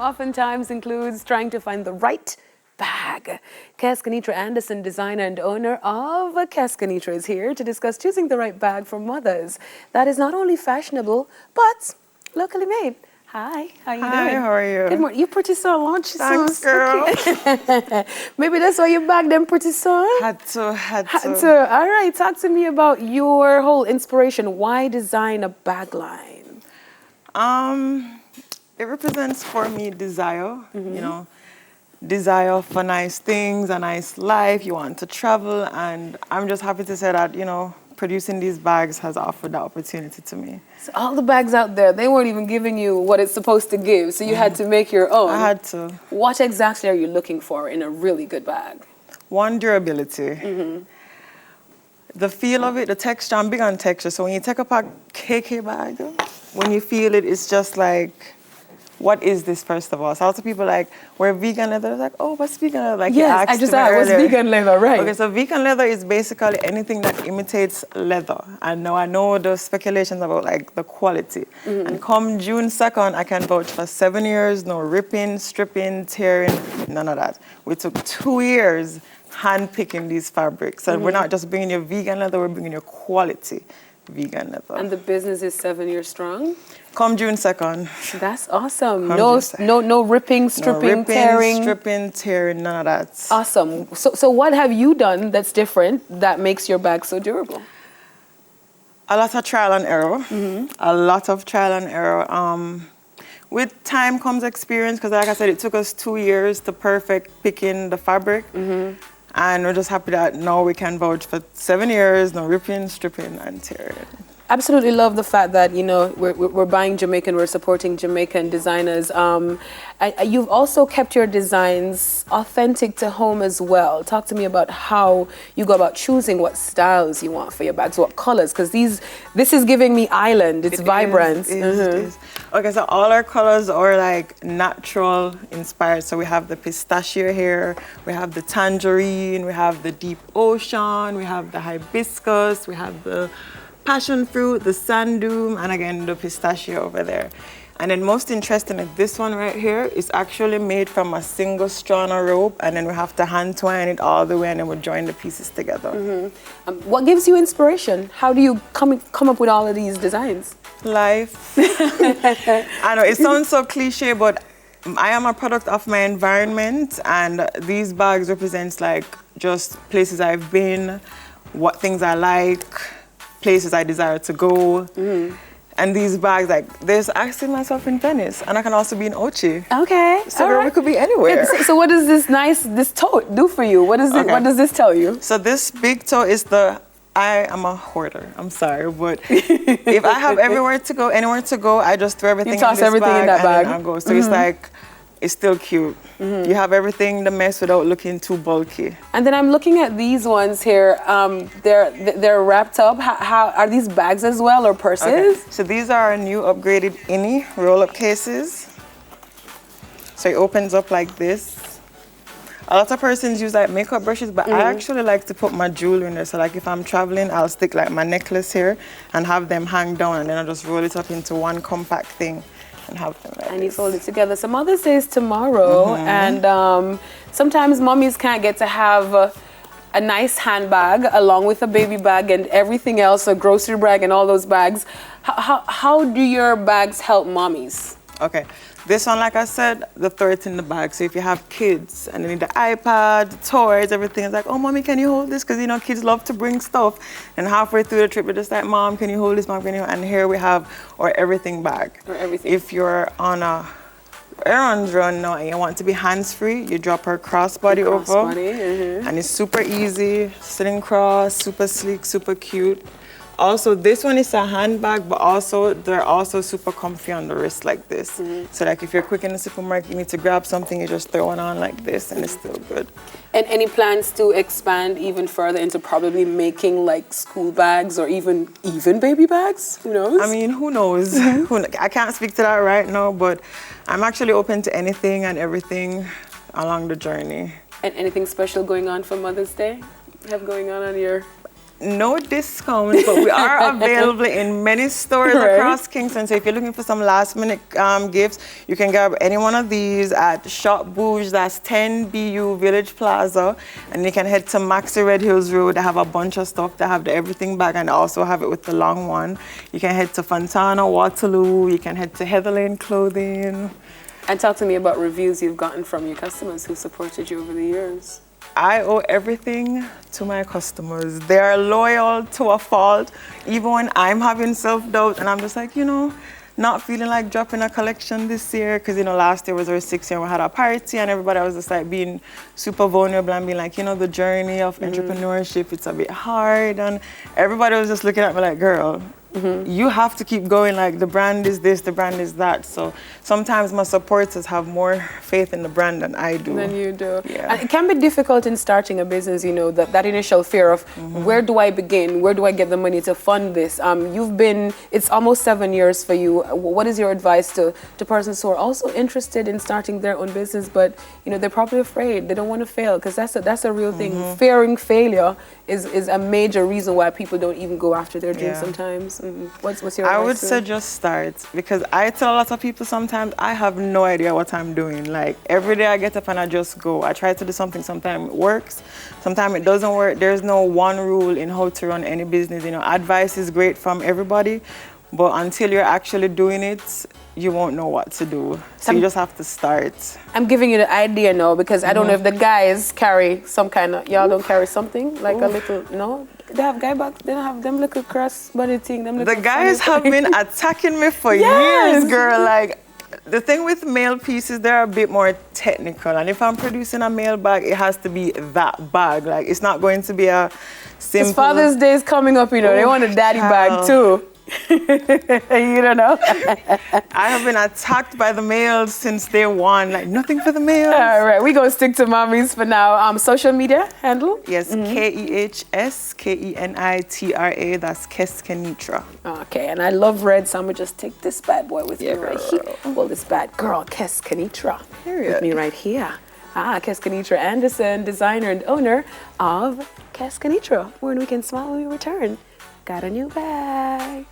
oftentimes includes trying to find the right bag. Keskanitra Anderson, designer and owner of Keskanitra, is here to discuss choosing the right bag for mothers that is not only fashionable, but locally made. Hi, how you doing? Hi, how are you? Good morning. You pretty so lunch. Thanks, girl. Maybe that's why you bagged them pretty so. Had to. All right, talk to me about your whole inspiration. Why design a bag line? It represents for me desire, you know, desire for nice things, a nice life, you want to travel, and I'm just happy to say that, you know, producing these bags has offered that opportunity to me. So all the bags out there, they weren't even giving you what it's supposed to give, so you had to make your own. I had to. What exactly are you looking for in a really good bag? One, durability. The feel of it, the texture, I'm big on texture, so when you take up a KK bag, when you feel it, it's just like, what is this, first of all? So lots of people like, wear vegan leather. They're like, oh, what's vegan leather? Like, yes, I just asked, what's vegan leather, right? Okay, so vegan leather is basically anything that imitates leather. And now I know the speculations about like the quality. And come June 2nd, I can vouch for 7 years, no ripping, stripping, tearing, none of that. We took 2 years hand-picking these fabrics. So we're not just bringing you vegan leather, we're bringing you quality vegan leather. And the business is 7 years strong? Come June 2nd. That's awesome. Come No ripping, stripping, tearing, none of that. Awesome. So what have you done that's different that makes your bag so durable? A lot of trial and error. A lot of trial and error. With time comes experience, because like I said, it took us 2 years to perfect picking the fabric. And we're just happy that now we can vouch for 7 years, no ripping, stripping, and tearing. Absolutely love the fact that, you know, we're buying Jamaican, we're supporting Jamaican designers. You've also kept your designs authentic to home as well. Talk to me about how you go about choosing what styles you want for your bags, what colors, because this is giving me island, it's vibrant. It is. Okay, so all our colors are like natural inspired. So we have the pistachio here, we have the tangerine, we have the deep ocean, we have the hibiscus, we have the passion fruit, the sand dune, and again the pistachio over there. And then most interesting is this one right here is actually made from a single strand of rope, and then we have to hand twine it all the way, and then we join the pieces together. What gives you inspiration? How do you come up with all of these designs? Life. I know it sounds so cliche, but I am a product of my environment, and these bags represents like just places I've been, what things I like, places I desire to go. And these bags, like, there's actually myself in Venice, and I can also be in Ochi. Okay. So girl, we could be anywhere. So what does this tote do for you? What does this tell you? So this big tote is I am a hoarder. I'm sorry, but if I have anywhere to go, I just throw everything in this everything in that bag. And I go. So it's like, it's still cute. You have everything, the mess, without looking too bulky. And then I'm looking at these ones here. They're wrapped up. How are these bags as well, or purses? Okay. So these are our new upgraded Inni roll-up cases. So it opens up like this. A lot of persons use like makeup brushes, but I actually like to put my jewelry in there. So like if I'm traveling, I'll stick like my necklace here and have them hang down, and then I'll just roll it up into one compact thing. And have them like you fold it together. So Mother's Day is tomorrow, and sometimes mommies can't get to have a nice handbag along with a baby bag and everything else, a grocery bag and all those bags. How do your bags help mommies? Okay, this one, like I said, the throw it in the bag. So if you have kids and they need the iPad, the toys, everything, it's like, oh, mommy, can you hold this? Because, you know, kids love to bring stuff. And halfway through the trip, we're just like, mom, can you hold this? Mom, can you? And here we have our everything bag. Or everything. If you're on a errands run now and you want to be hands-free, you drop her crossbody over. And it's super easy, sitting cross, super sleek, super cute. Also, this one is a handbag, but also they're also super comfy on the wrist like this. So like if you're quick in the supermarket, you need to grab something, you just throw it on like this and it's still good. And any plans to expand even further into probably making like school bags or even baby bags? Who knows? I mean, who knows? I can't speak to that right now, but I'm actually open to anything and everything along the journey. And anything special going on for Mother's Day? Have going on your no discounts, but we are available in many stores across Kingston. So if you're looking for some last minute gifts, you can grab any one of these at Shop Bouge, that's 10 BU Village Plaza. And you can head to Maxi Red Hills Road. They have a bunch of stuff. They have the everything bag and also have it with the long one. You can head to Fontana, Waterloo. You can head to Heather Lane Clothing. And talk to me about reviews you've gotten from your customers who supported you over the years. I owe everything to my customers. They are loyal to a fault, even when I'm having self-doubt and I'm just like, you know, not feeling like dropping a collection this year because, you know, last year was our 6th year and we had a party and everybody was just like being super vulnerable and being like, you know, the journey of entrepreneurship, it's a bit hard. And everybody was just looking at me like, girl, you have to keep going, like the brand is this, the brand is that. So sometimes my supporters have more faith in the brand than I do. Than you do. Yeah. And it can be difficult in starting a business, you know, that initial fear of where do I begin? Where do I get the money to fund this? It's almost 7 years for you. What is your advice to persons who are also interested in starting their own business, but, you know, they're probably afraid, they don't want to fail, because that's a real thing. Fearing failure is a major reason why people don't even go after their dreams sometimes. What's your advice? I would say just start, because I tell a lot of people sometimes I have no idea what I'm doing. Like every day I get up and I just go. I try to do something, sometimes it works, sometimes it doesn't work. There's no one rule in how to run any business. You know, advice is great from everybody, but until you're actually doing it, you won't know what to do. So you just have to start. I'm giving you the idea now because I don't know if the guys carry some kind of, y'all don't carry something like a little, no? They have guy bags, they don't have them little cross body thing. Them little the guys have been attacking me for years, girl. Like, the thing with male pieces, they're a bit more technical. And if I'm producing a male bag, it has to be that bag. Like, it's not going to be a simple... It's Father's Day is coming up, you know. They want a daddy bag too. You don't know. I have been attacked by the males since day one. Like, nothing for the males. All right, we're going to stick to mommies for now. Social media handle? Yes, KEHSKENITRA. That's Keskenitra. Okay, and I love red, so I'm going to just take this bad boy with me right here. Well, this bad girl, Keskenitra, with me right here. Keskenitra Anderson, designer and owner of Keskenitra. We're in Weekend Smile when we return. Got a new bag.